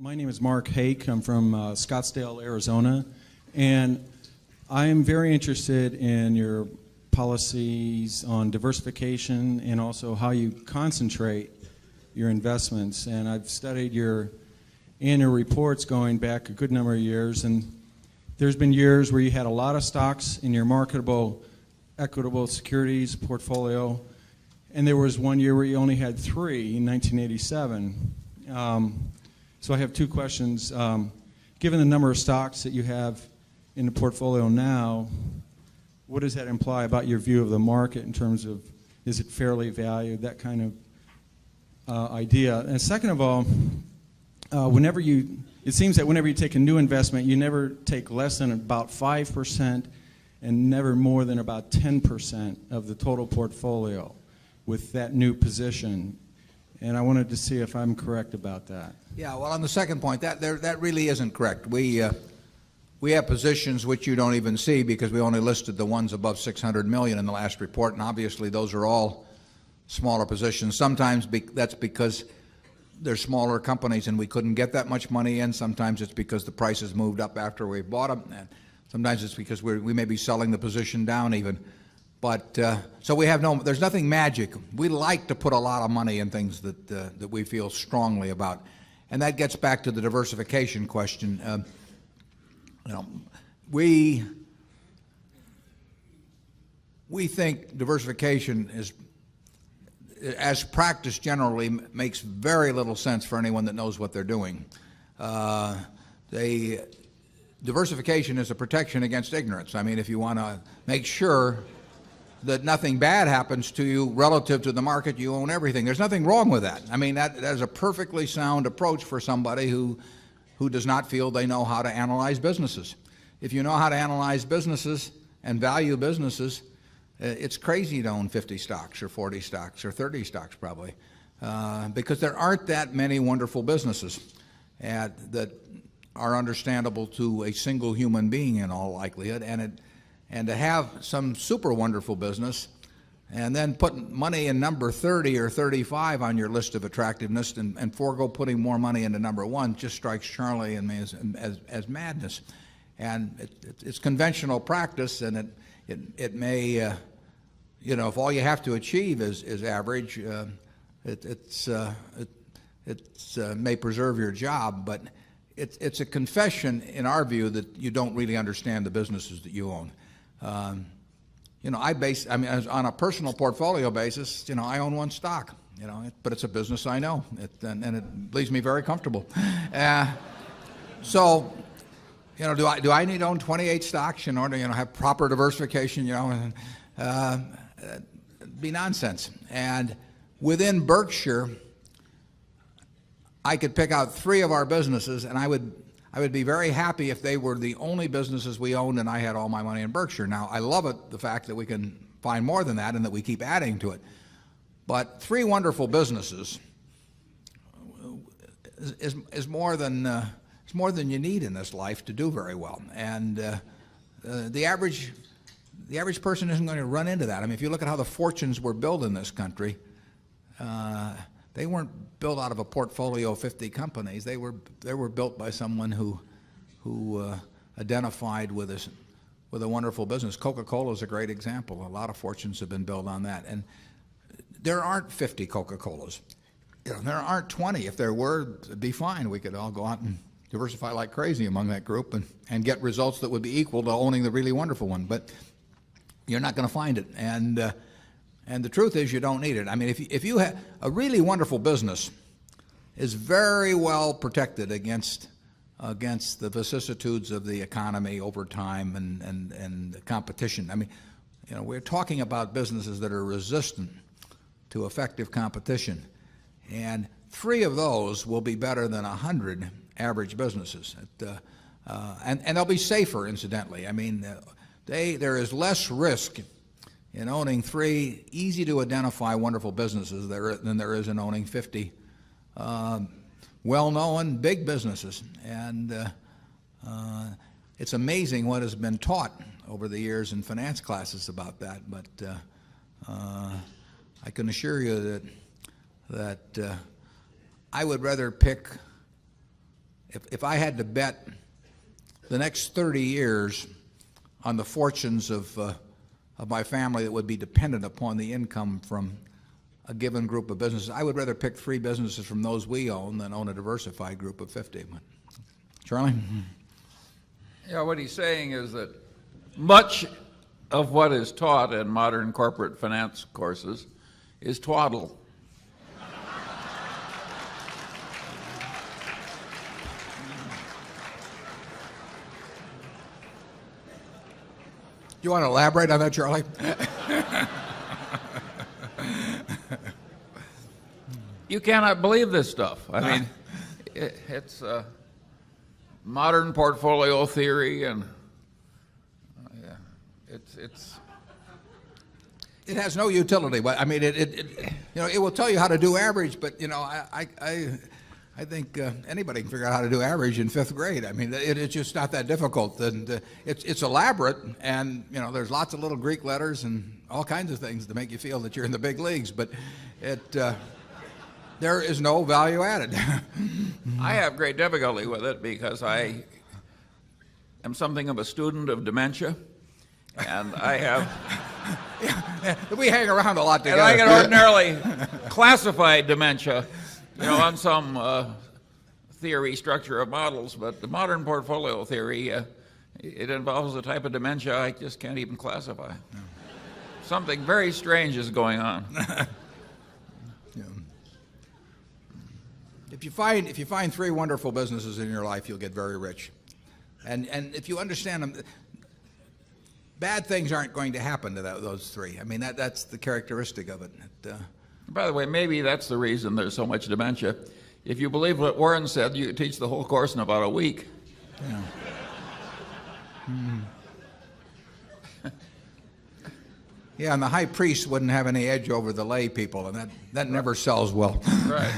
My name is Mark Hake. I'm from Scottsdale, Arizona, and I am very interested in your policies on diversification and also how you concentrate your investments. And I've studied your annual reports going back a good number of years, and there's been years where you had a lot of stocks in your marketable, equitable securities portfolio, and there was one year where you only had 3 in 1987. So I have 2 questions. Given the number of stocks that you have in the portfolio now, what does that imply about your view of the market in terms of, is it fairly valued, that kind of idea? And second of all, it seems that whenever you take a new investment, you never take less than about 5% and never more than about 10% of the total portfolio with that new position. And I wanted to see if I'm correct about that. Yeah, well, on the second point, that really isn't correct. We have positions which you don't even see because we only listed the ones above 600 million in the last report, and obviously those are all smaller positions. Sometimes that's because they're smaller companies and we couldn't get that much money in. Sometimes it's because the prices moved up after we bought them. And sometimes it's because we may be selling the position down even. But so there's nothing magic. We like to put a lot of money in things that we feel strongly about, and that gets back to the diversification question. We think diversification is, as practiced generally, makes very little sense for anyone that knows what they're doing. Diversification is a protection against ignorance. I mean, if you want to make sure that nothing bad happens to you relative to the market, you own everything. There's nothing wrong with that. I mean, that is a perfectly sound approach for somebody who does not feel they know how to analyze businesses. If you know how to analyze businesses and value businesses, it's crazy to own 50 stocks or 40 stocks or 30 stocks probably, because there aren't that many wonderful businesses that are understandable to a single human being in all likelihood. And to have some super wonderful business and then put money in number 30 or 35 on your list of attractiveness and forego putting more money into number 1 just strikes Charlie and me as madness. And it's conventional practice, and it may, if all you have to achieve is average, it may preserve your job, but it's a confession in our view that you don't really understand the businesses that you own. On a personal portfolio basis, I own 1 stock, but it's a business I know, and it leaves me very comfortable. So, do I need to own 28 stocks in order to have proper diversification? It'd be nonsense. And within Berkshire, I could pick out 3 of our businesses, and I would be very happy if they were the only businesses we owned and I had all my money in Berkshire. Now, I love the fact that we can find more than that and that we keep adding to it. But 3 wonderful businesses is more than you need in this life to do very well. And the average person isn't going to run into that. I mean, if you look at how the fortunes were built in this country, they weren't built out of a portfolio of 50 companies. They were built by someone who identified with a wonderful business. Coca-Cola is a great example. A lot of fortunes have been built on that. And there aren't 50 Coca-Colas. There aren't 20. If there were, it'd be fine. We could all go out and diversify like crazy among that group and get results that would be equal to owning the really wonderful one. But you're not going to find it. And the truth is you don't need it. I mean, if you have a really wonderful business is very well protected against the vicissitudes of the economy over time and the competition. I mean, we're talking about businesses that are resistant to effective competition. And 3 of those will be better than 100 average businesses. And they'll be safer, incidentally. I mean, there is less risk in owning 3 easy to identify wonderful businesses than there is in owning 50 well-known big businesses. And it's amazing what has been taught over the years in finance classes about that. But I can assure you that I would rather pick if I had to bet the next 30 years on the fortunes of my family that would be dependent upon the income from a given group of businesses, I would rather pick 3 businesses from those we own than own a diversified group of 50. Charlie? Yeah, what he's saying is that much of what is taught in modern corporate finance courses is twaddle. Do you want to elaborate on that, Charlie? You cannot believe this stuff. I mean, it's modern portfolio theory, and it has no utility. But I mean, it will tell you how to do average. But I think anybody can figure out how to do average in 5th grade. I mean, it's just not that difficult, and it's elaborate. And there's lots of little Greek letters and all kinds of things to make you feel that you're in the big leagues. But there is no value added. I have great difficulty with it because I am something of a student of dementia, and I have. We hang around a lot together. And I can ordinarily classify dementia, on some theory structure of models, but the modern portfolio theory, it involves a type of dementia I just can't even classify. No. Something very strange is going on. Yeah. If you find 3 wonderful businesses in your life, you'll get very rich, and if you understand them, bad things aren't going to happen to those 3. I mean, that's the characteristic of it. By the way, maybe that's the reason there's so much dementia. If you believe what Warren said, you could teach the whole course in about a week. Yeah. Yeah, and the high priest wouldn't have any edge over the lay people, and that never sells well. Right.